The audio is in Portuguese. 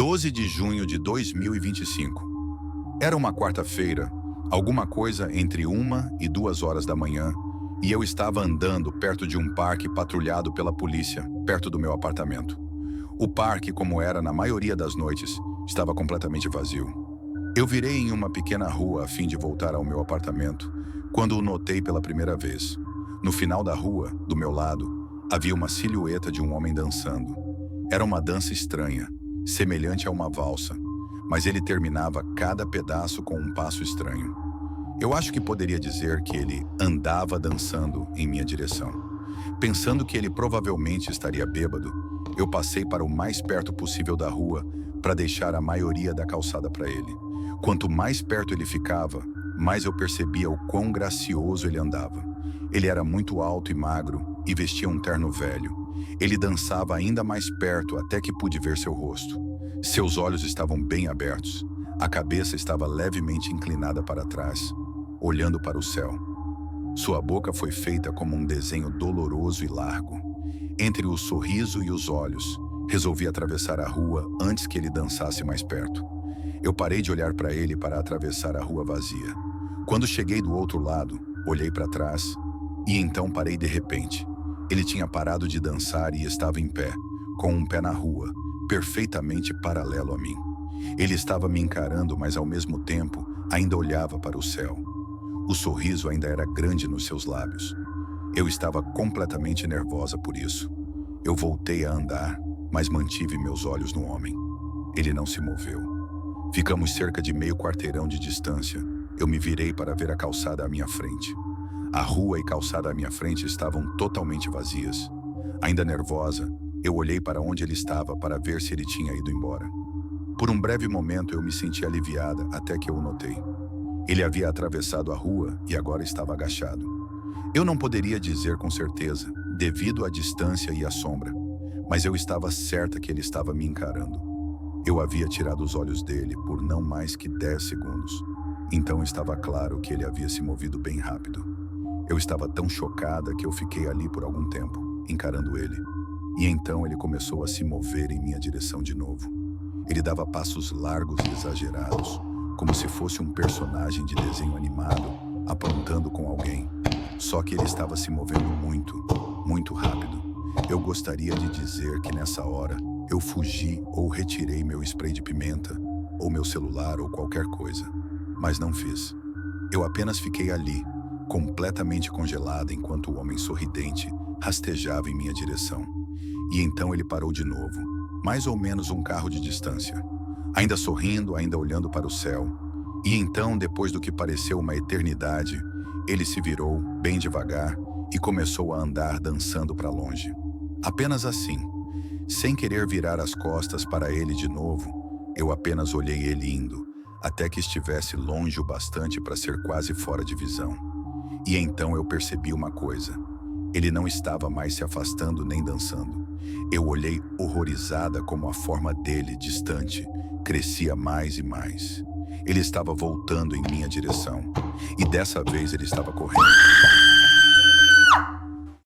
12 de junho de 2025. Era uma quarta-feira, alguma coisa entre 1 e 2 horas da manhã, e eu estava andando perto de um parque patrulhado pela polícia, perto do meu apartamento. O parque, como era na maioria das noites, estava completamente vazio. Eu virei em uma pequena rua a fim de voltar ao meu apartamento, quando o notei pela primeira vez. No final da rua, do meu lado, havia uma silhueta de um homem dançando. Era uma dança estranha, semelhante a uma valsa, mas ele terminava cada pedaço com um passo estranho. Eu acho que poderia dizer que ele andava dançando em minha direção. Pensando que ele provavelmente estaria bêbado, eu passei para o mais perto possível da rua para deixar a maioria da calçada para ele. Quanto mais perto ele ficava, mais eu percebia o quão gracioso ele andava. Ele era muito alto e magro e vestia um terno velho. Ele dançava ainda mais perto até que pude ver seu rosto. Seus olhos estavam bem abertos. A cabeça estava levemente inclinada para trás, olhando para o céu. Sua boca foi feita como um desenho doloroso e largo. Entre o sorriso e os olhos, resolvi atravessar a rua antes que ele dançasse mais perto. Eu parei de olhar para ele para atravessar a rua vazia. Quando cheguei do outro lado, olhei para trás e então parei de repente. Ele tinha parado de dançar e estava em pé, com um pé na rua, perfeitamente paralelo a mim. Ele estava me encarando, mas ao mesmo tempo ainda olhava para o céu. O sorriso ainda era grande nos seus lábios. Eu estava completamente nervosa por isso. Eu voltei a andar, mas mantive meus olhos no homem. Ele não se moveu. Ficamos cerca de meio quarteirão de distância. Eu me virei para ver a calçada à minha frente. A rua e calçada à minha frente estavam totalmente vazias. Ainda nervosa, eu olhei para onde ele estava para ver se ele tinha ido embora. Por um breve momento eu me senti aliviada até que eu o notei. Ele havia atravessado a rua e agora estava agachado. Eu não poderia dizer com certeza, devido à distância e à sombra, mas eu estava certa que ele estava me encarando. Eu havia tirado os olhos dele por não mais que 10 segundos. Então estava claro que ele havia se movido bem rápido. Eu estava tão chocada que eu fiquei ali por algum tempo, encarando ele. E então ele começou a se mover em minha direção de novo. Ele dava passos largos e exagerados, como se fosse um personagem de desenho animado, apontando com alguém. Só que ele estava se movendo muito, muito rápido. Eu gostaria de dizer que nessa hora eu fugi ou retirei meu spray de pimenta, ou meu celular ou qualquer coisa. Mas não fiz. Eu apenas fiquei ali, completamente congelada enquanto o homem sorridente rastejava em minha direção. E então ele parou de novo, mais ou menos um carro de distância. Ainda sorrindo, ainda olhando para o céu. E então, depois do que pareceu uma eternidade, ele se virou, bem devagar, e começou a andar dançando para longe. Apenas assim, sem querer virar as costas para ele de novo, eu apenas olhei ele indo, até que estivesse longe o bastante para ser quase fora de visão. E então eu percebi uma coisa. Ele não estava mais se afastando nem dançando. Eu olhei horrorizada como a forma dele, distante, crescia mais e mais. Ele estava voltando em minha direção. E dessa vez ele estava correndo.